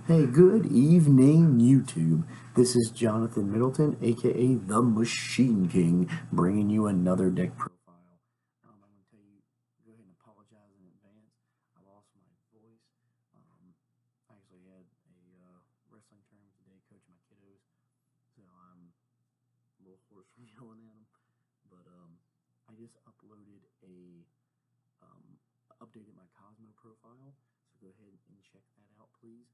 Hey, good evening, YouTube. This is Jonathan Middleton, aka the Machine King, bringing you another deck profile. I'm going to tell you, go ahead and apologize in advance. I lost my voice. I actually had a wrestling tournament today, coaching my kiddos, so I'm a little hoarse from yelling at them. But I just updated my Cosmo profile, so go ahead and check that out, please.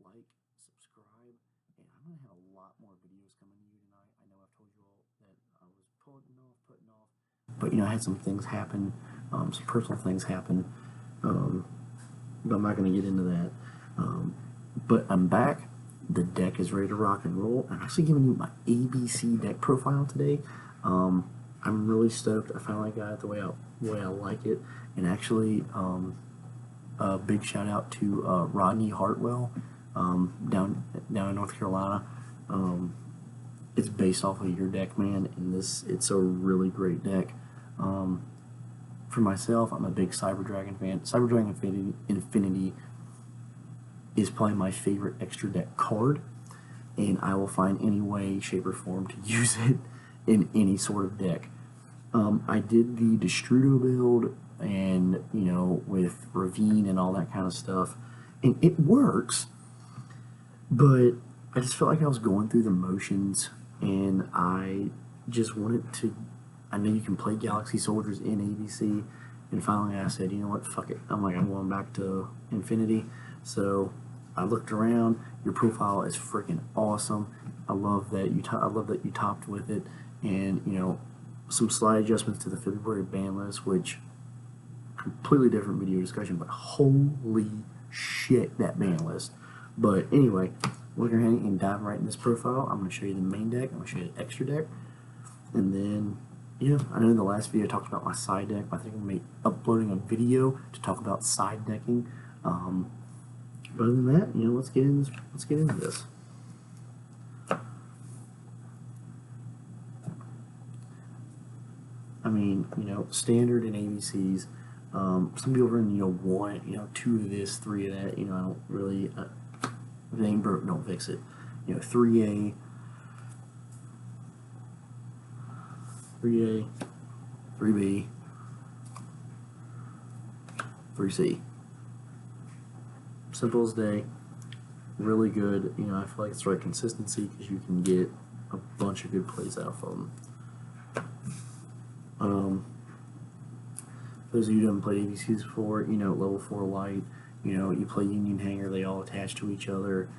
Like, subscribe, and I'm going to have a lot more videos coming to you tonight. I know I've told you all that I was putting off, but I had some things happen, some personal things happen, but I'm not going to get into that. But I'm back. The deck is ready to rock and roll. I'm actually giving you my ABC deck profile today. I'm really stoked. I finally got it the way I like it, and actually, a big shout out to Rodney Hartwell down in North Carolina. It's based off of your deck, man, and it's a really great deck. For myself, I'm a big Cyber Dragon fan. Cyber Dragon Infinity is probably my favorite extra deck card, and I will find any way, shape, or form to use it in any sort of deck. I did the Destrudo build, and with Ravine and all that kind of stuff, and it works, but I just felt like I was going through the motions, and I just wanted to. I know you can play Galaxy Soldiers in ABC, and finally I said, you know what, fuck it. I'm going back to Infinity. So I looked around. Your profile is freaking awesome. I love that you topped with it, and some slight adjustments to the February ban list, which completely different video discussion, but holy shit, that ban list. But anyway, we're going to go ahead and dive right in this profile. I'm going to show you the main deck, I'm going to show you the extra deck, and then, I know in the last video I talked about my side deck, but I think I'm going to be uploading a video to talk about side decking. But other than that, let's get into this. I mean, standard in ABCs. Some people run, one, two of this, three of that. I don't really. If it ain't broke, don't fix it. 3A, 3B, 3C. Simple as day. Really good. I feel like it's the right consistency because you can get a bunch of good plays out of them. For those of you who haven't played ABCs before, level 4 light, you play Union Hanger, they all attach to each other.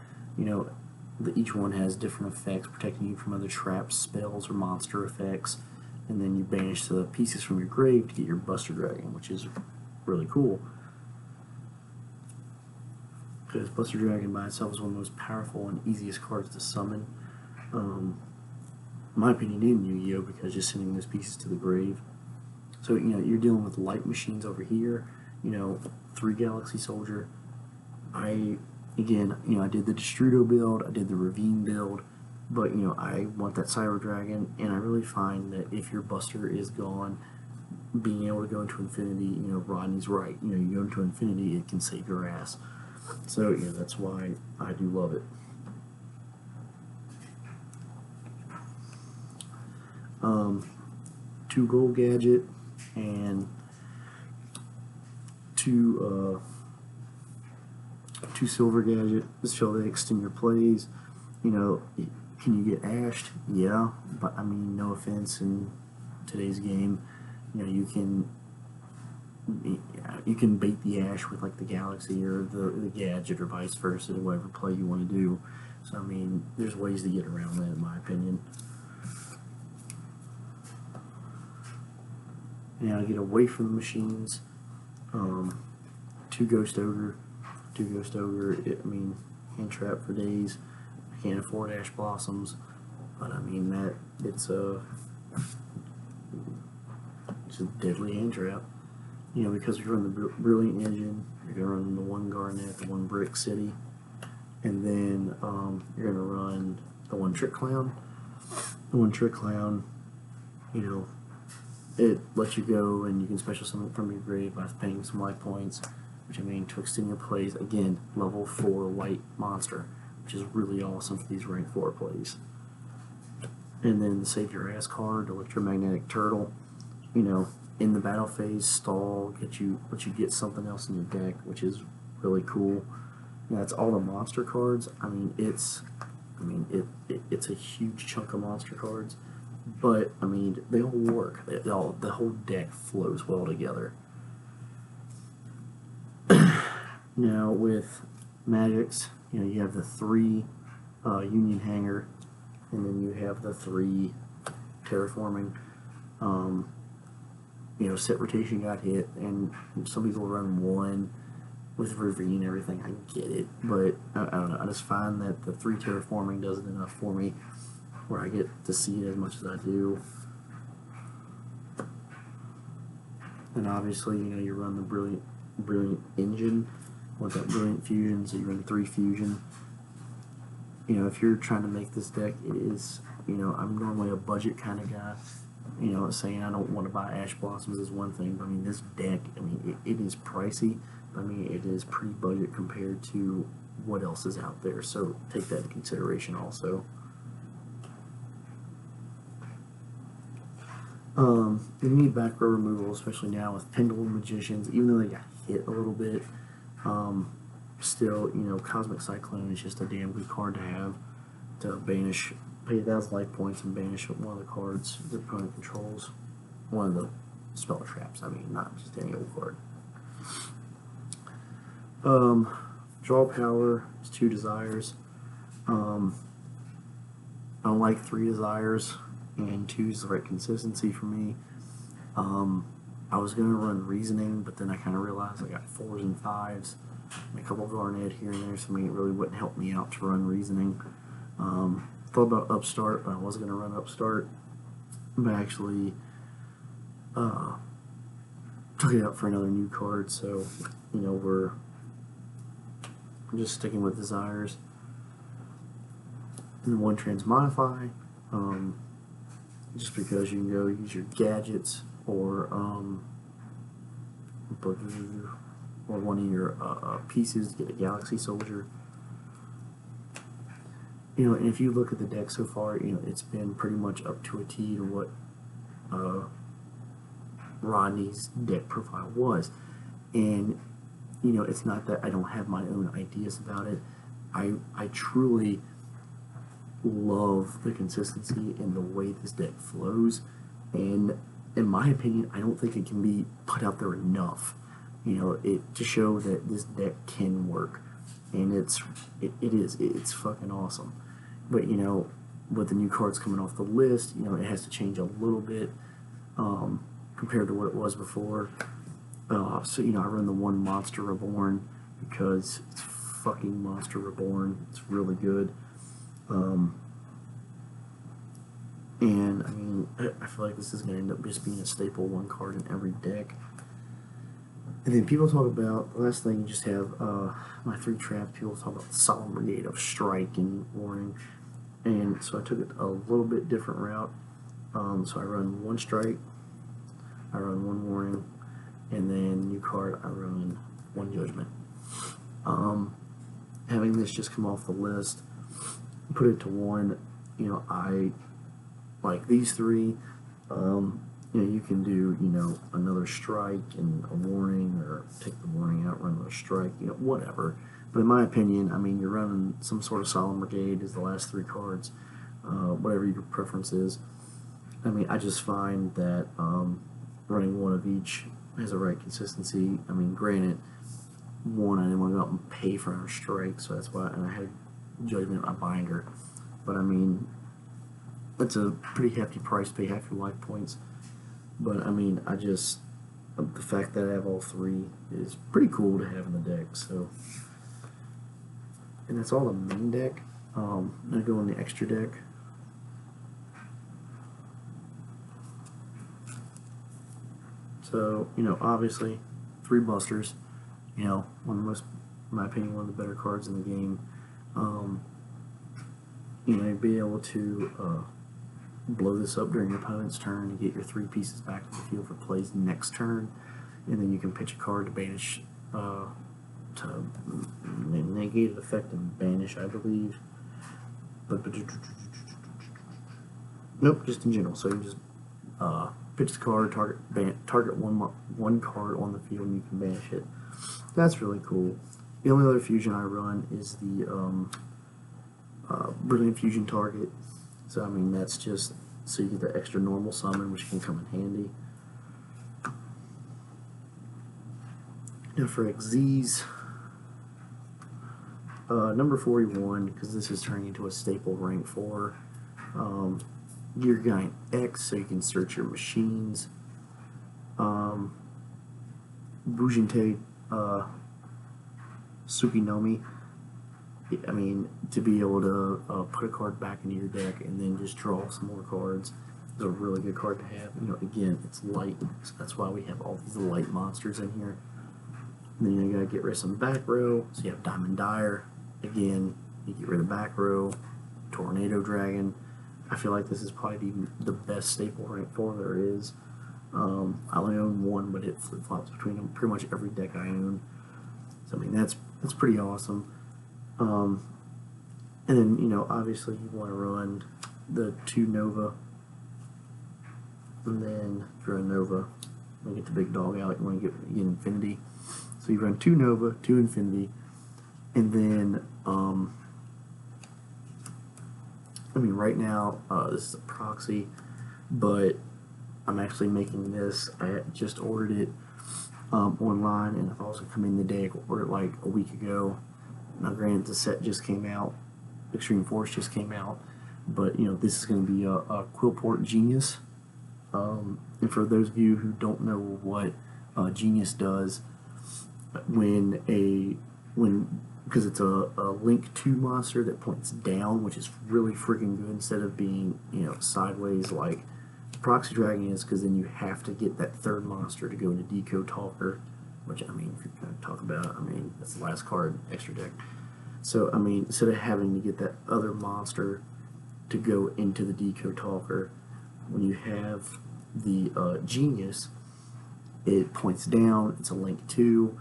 Each one has different effects protecting you from other traps, spells, or monster effects. And then you banish the pieces from your grave to get your Buster Dragon, which is really cool. Because Buster Dragon by itself is one of the most powerful and easiest cards to summon. In my opinion, in Yu-Gi-Oh! Because just sending those pieces to the grave. So, you're dealing with light machines over here, 3 Galaxy Soldier. I did the Destrudo build, I did the Ravine build, but, I want that Cyber Dragon, and I really find that if your Buster is gone, being able to go into Infinity, Rodney's right. You go into Infinity, it can save your ass. So, that's why I do love it. 2 gold gadget and 2 silver gadget. This shall extend your plays. Can you get ashed? Yeah, but I mean, no offense, in today's game, you can bait the ash with like the Galaxy or the gadget or vice versa, to whatever play you want to do. So I mean, there's ways to get around that, in my opinion. Now to get away from the machines, 2 Ghost Ogre. Hand trap for days. I can't afford Ash Blossoms, but I mean it's a deadly hand trap. Because you're running the Brilliant Engine, you're gonna run the 1 Garnet, the 1 Brick City, and then you're gonna run the 1 Trick Clown. The 1 Trick Clown, it lets you go, and you can special summon it from your grave by paying some life points. which I mean to extend your plays. Again, level 4 white monster, which is really awesome for these rank 4 plays. And then the Save Your Ass card, Electromagnetic Turtle, you know, in the battle phase, stall, let you get something else in your deck, which is really cool. And that's all the monster cards. I mean, it's a huge chunk of monster cards, but I mean, they all work. The whole deck flows well together. Now with Magics, you know, you have the 3 Union Hanger, and then you have the 3 Terraforming. You know, set rotation got hit, and some people run 1 with Ravine and everything. I get it, but I don't know. I just find that the 3 Terraforming doesn't enough for me, where I get to see it as much as I do. And obviously, you know, you run the Brilliant Engine with that Brilliant Fusion, so you run 3 Fusion. You know, if you're trying to make this deck, it is, you know, I'm normally a budget kind of guy. You know, saying I don't want to buy Ash Blossoms is one thing, but I mean, this deck, I mean, it is pricey, but I mean, it is pretty budget compared to what else is out there, so take that into consideration also. You need back row removal, especially now with Pendulum Magicians, even though they got hit a little bit. Still, you know, Cosmic Cyclone is just a damn good card to have to banish, pay 1,000 life points and banish one of the cards the opponent controls. One of the spell traps, I mean, not just any old card. Draw power is 2 desires. I don't like 3 desires, and 2 is the right consistency for me. I was going to run Reasoning, but then I kind of realized I got 4s and 5s, and a couple of Garnet here and there, so I mean, it really wouldn't help me out to run Reasoning. Thought about Upstart, but I was going to run Upstart, but actually took it out for another new card, so, you know, we're just sticking with Desires. And then 1 Transmodify, just because you can go use your gadgets or one of your pieces to get a Galaxy Soldier. You know, and if you look at the deck so far, you know, it's been pretty much up to a T to what Rodney's deck profile was. And, you know, it's not that I don't have my own ideas about it. I truly love the consistency and the way this deck flows. And in my opinion, I don't think it can be put out there enough, you know, to show that this deck can work. And it's fucking awesome. But, you know, with the new cards coming off the list, you know, it has to change a little bit compared to what it was before. So, you know, I run the 1 Monster Reborn because it's fucking Monster Reborn. It's really good. And, I mean, I feel like this is going to end up just being a staple 1 card in every deck. And then people talk about, the last thing, you just have my 3 traps. People talk about Solemn Brigade of Strike and Warning. And so I took it a little bit different route. So I run 1 Strike, I run 1 Warning, and then new card, I run 1 Judgment. Having this just come off the list, put it to 1, you know, I like these 3. You know, you can do, you know, another strike and a warning, or take the warning out, run another strike, you know, whatever. But in my opinion, I mean, you're running some sort of Solemn Brigade as the last 3 cards, whatever your preference is. I mean, I just find that running 1 of each has a right consistency. I mean, granted, 1, I didn't want to go out and pay for another strike, so that's why, and I had Judgment on my binder. But I mean, it's a pretty hefty price to pay, half your life points. But I mean, the fact that I have all 3 is pretty cool to have in the deck. So, and that's all the main deck. I'm gonna go in the extra deck. So, you know, obviously, 3 Busters. You know, one of the most, in my opinion, one of the better cards in the game. You know, be able to blow this up during your opponent's turn and get your 3 pieces back to the field for plays next turn, and then you can pitch a card to banish negate effect and banish, I believe. But nope, just in general. So you just pitch the card, target one card on the field, and you can banish it. That's really cool. The only other fusion I run is the Brilliant Fusion target. So I mean that's just so you get the extra normal summon, which can come in handy. Now for XZs, number 41, because this is turning into a staple rank 4. Gear Giant X, so you can search your machines. Bujinte Tsukinomi, I mean, to be able to put a card back into your deck and then just draw some more cards is a really good card to have. You know, again, it's light, so that's why we have all these light monsters in here. And then you gotta get rid of some back row, so you have Diamond Dire. Again, you get rid of back row, Tornado Dragon. I feel like this is probably the best staple rank 4 there is. I only own one, but it flip-flops between them pretty much every deck I own. So I mean that's pretty awesome. And then, you know, obviously you want to run the 2 Nova, and then if you're a Nova, you get the big dog out, you want to get Infinity. So you run 2 Nova, 2 Infinity, and then I mean right now this is a proxy, but I'm actually making this. I just ordered it online, and I've also come in the day. I ordered it like a week ago. Now granted the set just came out, Extreme Force just came out, but you know this is going to be a Quillport Genius. And for those of you who don't know what Genius does, because it's a Link 2 monster that points down, which is really freaking good instead of being, you know, sideways like Proxy Dragon is, because then you have to get that third monster to go into Decode Talker, which, I mean, if you're going to talk about, I mean, that's the last card, extra deck. So, I mean, instead of having to get that other monster to go into the Decode Talker, when you have the Genius, it points down, it's a Link 2,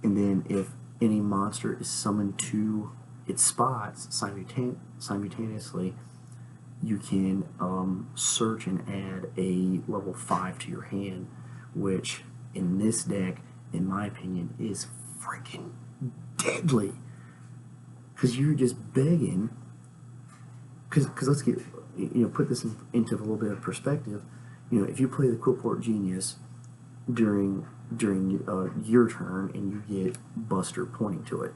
and then if any monster is summoned to its spots simultaneously, you can search and add a level 5 to your hand, which in this deck, in my opinion, is freaking deadly. Because you're just begging. Because let's get, you know, put this into a little bit of perspective. You know, if you play the Quillport Genius during your turn and you get Buster pointing to it,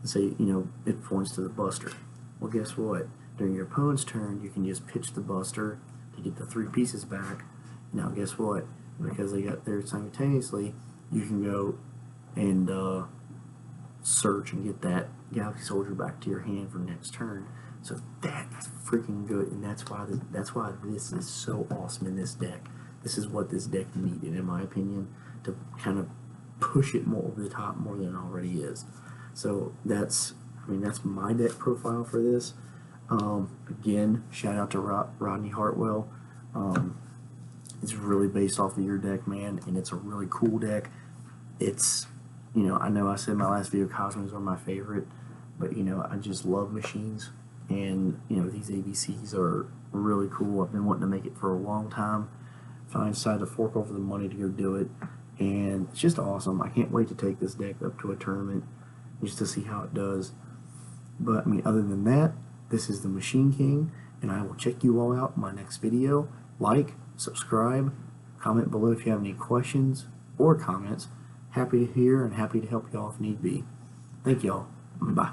say, you know, it points to the Buster. Well, guess what? During your opponent's turn, you can just pitch the Buster to get the 3 pieces back. Now, guess what? Because they got there simultaneously, you can go and search and get that Galaxy Soldier back to your hand for next turn. So that's freaking good, and that's why this is so awesome in this deck. This is what this deck needed, in my opinion, to kind of push it more over the top more than it already is. So that's my deck profile for this. Again, shout out to Rodney Hartwell. It's really based off of your deck, man, and it's a really cool deck. It's, you know, I know I said in my last video Cosmos are my favorite, but, you know, I just love machines, and, you know, these ABCs are really cool. I've been wanting to make it for a long time. Finally decided to fork over the money to go do it, and it's just awesome. I can't wait to take this deck up to a tournament just to see how it does. But, I mean, other than that, this is the Machine King, and I will check you all out in my next video. Like, subscribe, comment below if you have any questions or comments. Happy to hear and happy to help y'all if need be. Thank y'all. Bye.